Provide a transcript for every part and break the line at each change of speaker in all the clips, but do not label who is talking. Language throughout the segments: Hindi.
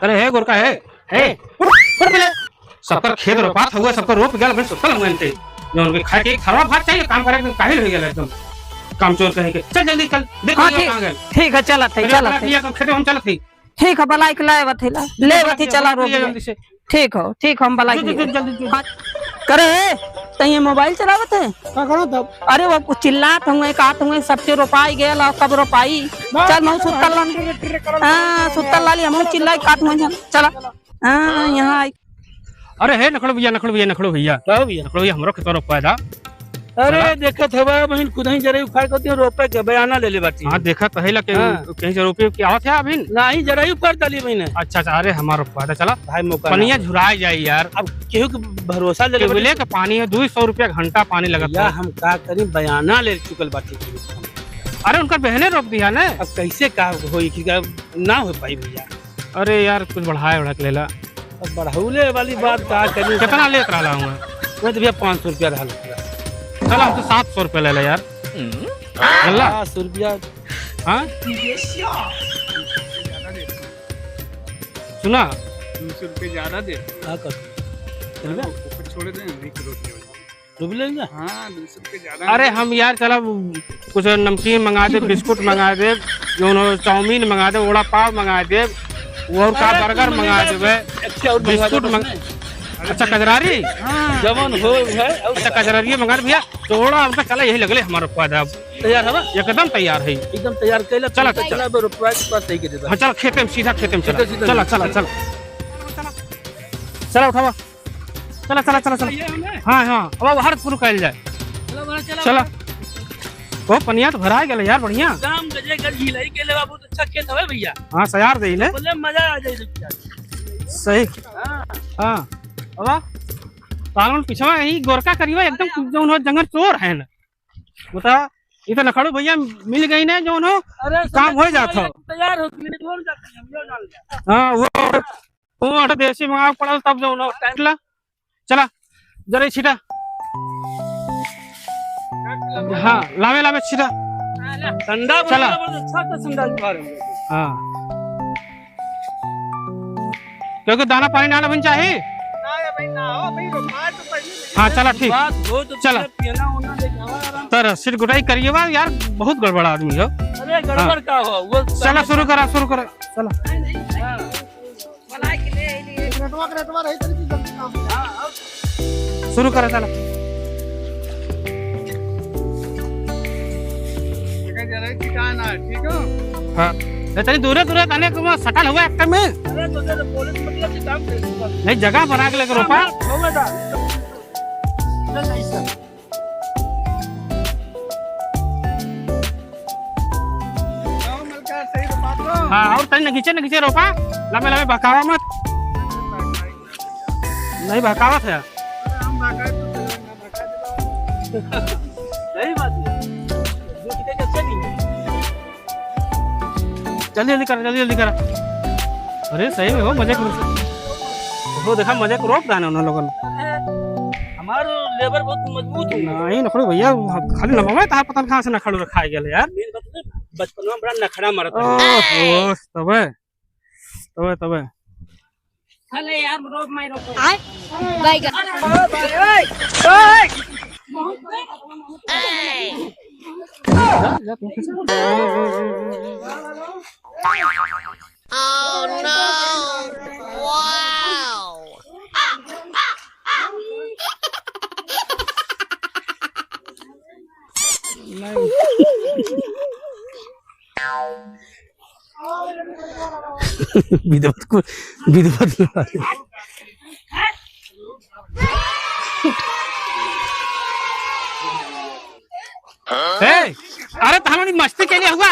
अरे है गोरका है उठ पहले सबका खेत रोपात हुआ सबका रोप गया फिर सुतल हुए इनते जो उनके खाए के खरवा भात चाहिए काम करे एकदम काहिल हो गया एकदम काम चोर कहे के चल जल्दी चल देखो कहां गए। ठीक है चला थे ये खेत हम चलत थी। ठीक है बलाई के लाए बथेला ले बथी चला रोप जल्दी से। ठीक हम बलाई जल्दी करे तई मोबाइल चलावत है का करो तब। अरे वो चिल्लात हुए काट हुए सबके रोपाई गया कब रोपाई चल मैं सुतल हां सुतल लाली हम चिल्लाई काट हुए चला हां यहां आई। अरे है नखड़ो भैया नखड़ो भैया हमरो खेत रोपाए दा।
अरे देखत हवा बहन कुदही जरे उखाड़ करती रोपे के बयाना ले ले बाटी।
हां देखत पहिला के कहीं से रोपे की आवत है अभी
नहीं जराई उखाड़ डाली बहन।
अच्छा अरे हमारा रोपाए चला
भाई मौका
पनिया झुराए जाई यार।
अब केहू के भरोसा ले
ले के पानी है 200 रुपया घंटा पानी लगता
है। हम का करी बयाना ले चुकल बाटी।
अरे उनका बहने रोक दिया ना
अब कैसे का होई कि ना हो पाई भैया।
अरे यार कुछ बढ़ाए बढ़ा के लेला
अब बढ़ौले वाली बात का करी।
कितना लेत रहा हूं
मैं तो भैया 500 रुपया रहल।
चल हम तो 700 रुपया ले ले यार।
700 रुपया
हाँ सुना
200 रुपये ज्यादा दे छोड़ दे
डूब लेंगे।
हाँ 200 रुपये ज्यादा।
अरे हम यार चला कुछ नमकीन मंगा दे बिस्कुट मंगा दे चाउमीन मंगा दे वड़ा पाव मंगा दे और का बर्गर मंगा देवे बिस्कुट अच्छा कजरारी
जवन हो है
अच्छा कजरारी मंगा भैया थोड़ा अब चला यही लगले हमारा पौधा
तैयार है
एकदम तैयार है
एकदम तैयार कैला
चला
रुपया के पास सही के दे।
हां चल खेते में सीधा खेते में चला चला उठावा चला हां अब हर शुरू कर जाए चला ओ पनिया तो भरा गेल यार बढ़िया
काम गजे गज हिलाई के ले बाबू अच्छा खेत है भैया।
हां सयार देई ले
बोले मजा आ जाए
सही हां बाबा तालन पिछवा यही गोरका करियो एकदम जो उन्होंने जंगल चोर है ना बता ये तो नखड़ो भैया मिल गई ना जो उन्होंने काम हो जाता
तैयार हो गई ढोल जाते हम डाल।
हां वो देसी मंगा पड़ल तब जो उन्होंने टाइम ला चला जरा छिटा हाँ लावे छिटा
ठंडा
चला
अच्छा ठंडा
हाँ क्योंकि दाना पानी डालना बन चाहिए। हाँ चला ठीक चला तर सिर गुटाई करिए बा यार बहुत गड़बड़ आदमी हो।
अरे गड़बड़ का हो वो
चला शुरू करा चला शुरू करा चला
ठीक हो।
हाँ तनी दूरे आने को सटल हुआ एक में नहीं जगह बना के लेकर रोपा हाँ और तनी नीचे रोपा लंबे बहकावा मत नहीं बहकावत है
सही बात है
जल्दी कर अरे सही में हो मजे हो देखा मजे को रोक दाना उन लोगों
हमारो लेबर बहुत मजबूत है
नहीं नखड़ो भैया खाली नमवा ता पता कहां से नखड़ो खा गेल यार
बचपन में बड़ा नखड़ा मारता
ओह तबे
अरे यार रोक मैं रोको
Oh no! Wow!
विधिवत अरे तहनी मस्ती के लिए हुआ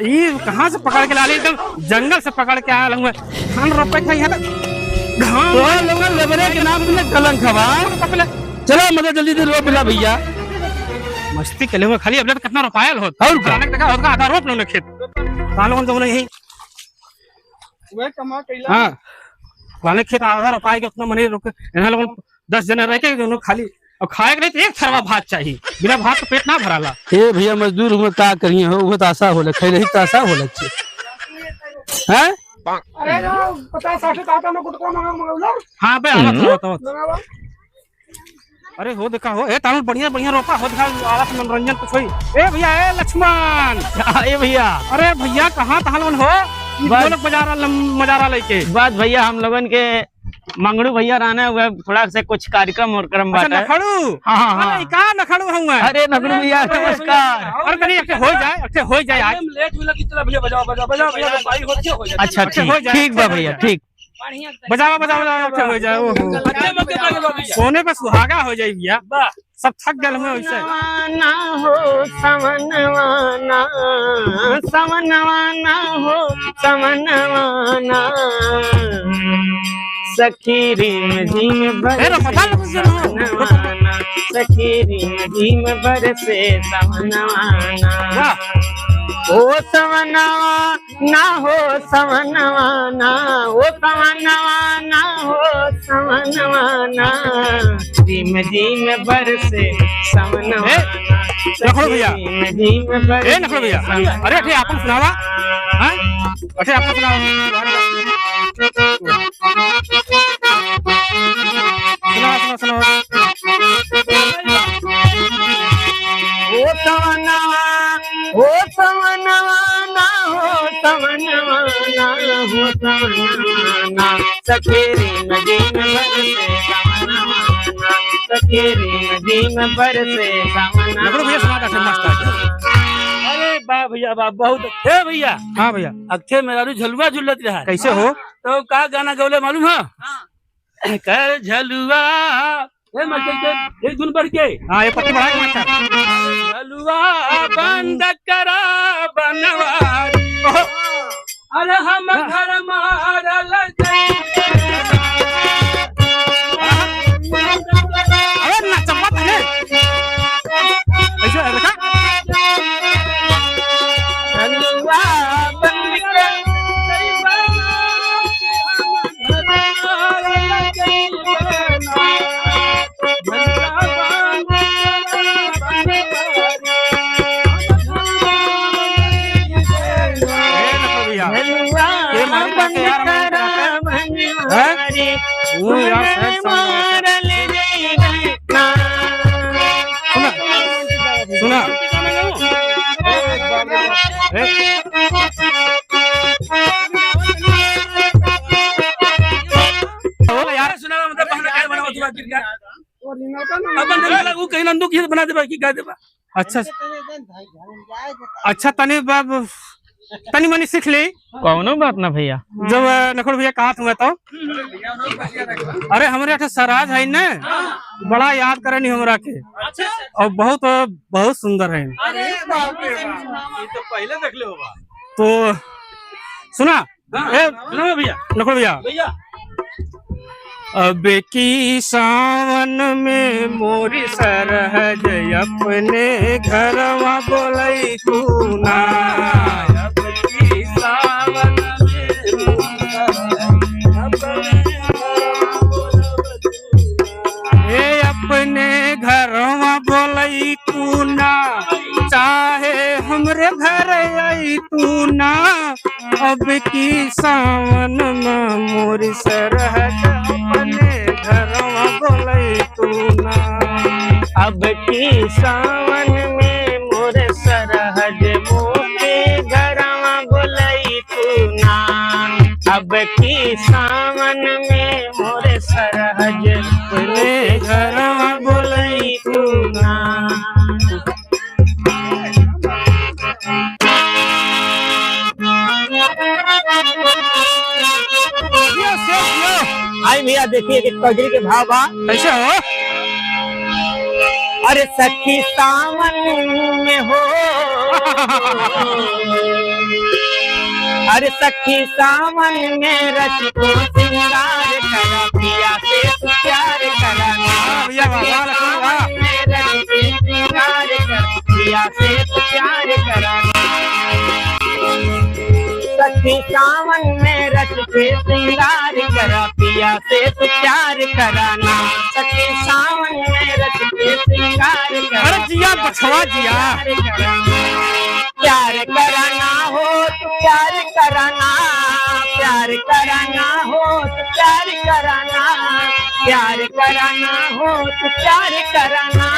ये कहाँ से पकड़ के ला ली एकदम जंगल से पकड़ के आया हुआ धान रोपे खाई है
लोग लेबरे के नाम पे कलंक हवा चलो मदद जल्दी से रोप ला भैया
मस्ती के लिए हुआ खाली अब कितना रोपायल हो और देखा होगा आधा रोप लो खेत लोगों तो यही हाँ वाले खेत आधा रोपाए के उतना मनी रोक यहाँ लोग 10 जने रह के दोनों खाली और खाए के नहीं तो एक थरवा भात चाहिए बिना भात तो पेट ना भराला
ए भैया मजदूर हुए का करिए हो वो तो आशा होला खै रही तो आशा होला है
अरे ना 50-60 काटा में गुटका मंगाऊला
हाँ बे आवत आवत आवत।
मंगावा
अरे हो देखा हो ए ताल बढ़िया बढ़िया रोपा हो देखा आवत मनोरंजन कुछ होई। ए भैया ए लक्ष्मण
ए भैया
अरे भैया कहाँ तहलन हो
बस।
लोग मजारा लेके
बस भैया हम लोगन के मंगड़ू भैया रहना हुआ थोड़ा से कुछ कार्यक्रम और क्रम
अच्छा
बात है।
नखड़ू
हाँ हाँ हाँ।
अरे का नखड़ू हूँ मैं
अरे नगड़ू भैया नमस्कार।
अरे कहीं अच्छे हो जाए आज
लेट भी लगी चला भैया बजाओ बजाओ बजाओ भैया भाई होते हो जाए
अच्छा
हो
ठीक
जाए,
ठीक बा भैया ठीक।
बजावा अच्छे हो जाए ओहो
अच्छे मौके पे लगा भैया
सोने पे सुहागा हो जाए भैया सब थक गए हमें वैसे
ना हो समनवाना समनवाना हो समनवाना सखी रिम झिम
ए रो पता लग
समनवाना सखी रिम झिम बरसे समनवाना
वाह
ओ समनवा ना हो समनवाना ओ समनवाना हो समनवाना झिम झिम बरसे समनवाना
नखड़ू भैया
झिम झिम बरसे
ए नखड़ू भैया अरे अठे आपन सुनावा हां अठे आपन सुनावा सुनावा
ओ समनवा ओ समनवाना हो समनवाना हो समनवाना सखेरी मदीन बरसे समनवाना सखेरी मदीन बरसे समनवाना।
नखड़ू भैया सुना था मस्त है।
अरे बा भैया बा बहुत हे भैया
हाँ भैया
अक्षय मेरा झलुआ झुलत रहा
कैसे हो
तो का गाना गौले मालूम है कर झलुआ ए मास्टर के एक धुन पर के
हाँ ये पत्ती बढ़ा के मास्टर
झलुआ बंद करा बनवारी अरे हम घर मारल
अरे ना चम्मच है ऐसे है देखा
झलुआ बंद कर झलुआ
ये मार
बंद
के यार
करा बनवारी
वो यार सर
मारल रे गना
सुना
यार सुना मतलब बहना क्या बनावा तू बात कर अब बंद वो कहीं नंदू की बना देबा की गा देबा
अच्छा अच्छा तनी मनी सीख ली
कौनो बात ना भैया
जब नखड़ भैया कहा तुम्हें तो अरे हमारे अठे सराज है न बड़ा याद करे नहीं हमरा के और बहुत बहुत सुंदर है
तो पहले देख ले होगा
तो सुना ए
सुनो भैया
नखड़ भैया
भैया
अब की सावन में मोरी सरहज अपने घरवा बोलई तू ना
अब की सावन
ए अपने घरवा बोलई तू ना चाहे हमरे घर आई तू ना अब की सावन में मोरी सरहज अपने घरवा बोलई तू ना
अब की सावन में मोर सरहज मोके घरवा बोलई तू ना अब की सावन में मोर सरहज
अपने घरवा बोलई तू ना
आई भैया देखिए कि कजरी के भाव बा
कैसे हो
अरे सखी सावन में हो अरे सखी सावन में रचितो सिंगार करा पिया से तू प्यार कराना
भैया वाह वाह
सिंगार कर पिया से तू प्यार कराना सखी सावन में रच के श्रृंगार करा पिया से तू प्यार कराना सखी सावन में रच के श्रृंगार करा
अरे जिया बछवा जिया
प्यार कराना हो तो प्यार कराना प्यार प्यार कराना हो तो प्यार कराना, प्यार कराना हो तो प्यार कराना।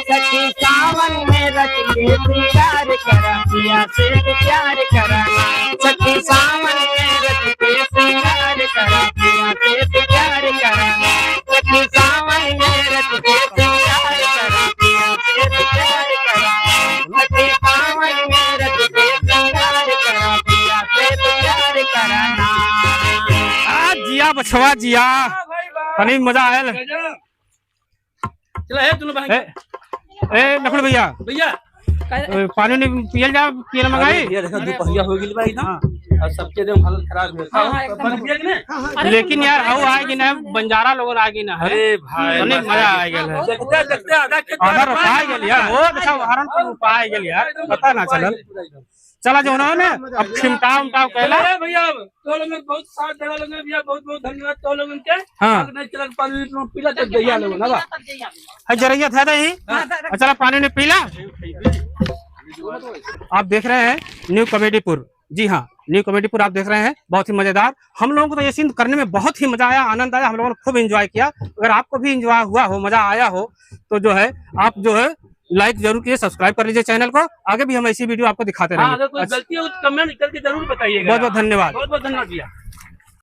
सखी सावन में रच के श्रृंगार करा, पिया से तो प्यार कराना। सखी सावन में रच के श्रृंगार करा, पिया से तो प्यार कराना। सखी सावन में रच के श्रृंगार करा, पिया से तो प्यार कराना। सखी सावन में रच के श्रृंगार करा, पिया से तो प्यार कराना।
जिया बछवा जिया, कहीं मजा आयल।
चला है दोनों भाई।
ए लखन भैया
भैया
पानी नहीं पियल जा, पियल मंगाई।
भैया देखो दोपहरिया हो गई भाई ना, और सबके एकदम हालत खराब है। पानी पिया कि नहीं?
लेकिन यार हाउ आएगी ना, बंजारा लोगन आएगी ना।
अरे भाई
कहीं मजा आएगा।
देखते देखते आधा खेत
आधा रोपाए गेल यार, बहुत अच्छा उदाहरण पर रोपाए गेल यार, पता ना चलल। चला जो उन्होंने अब खिमटा उमटा कहला।
अरे भैया तो लोगों ने बहुत साथ देवा लोगों ने भैया, बहुत बहुत धन्यवाद तो लोगों के।
हाँ।
नहीं चला पानी पीला तो दैया लोगों ना बा
है जरूरत है नहीं। चला पानी ने पीला। आप देख रहे हैं न्यू कॉमेडीपुर। जी हाँ, न्यू कॉमेडीपुर आप देख रहे हैं, बहुत ही मजेदार। हम लोगों को तो ये सीन करने में बहुत ही मजा आया, आनंद आया, हम लोगों ने खूब एंजॉय किया। अगर आपको भी एंजॉय हुआ हो, मजा आया हो, तो जो है आप जो है लाइक जरूर कीजिए, सब्सक्राइब कर लीजिए चैनल को। आगे भी हम ऐसी वीडियो आपको दिखाते रहेंगे।
अगर कोई गलती हो तो कमेंट करके जरूर बताइएगा।
बहुत बहुत धन्यवाद।
बहुत बहुत धन्यवाद भैया।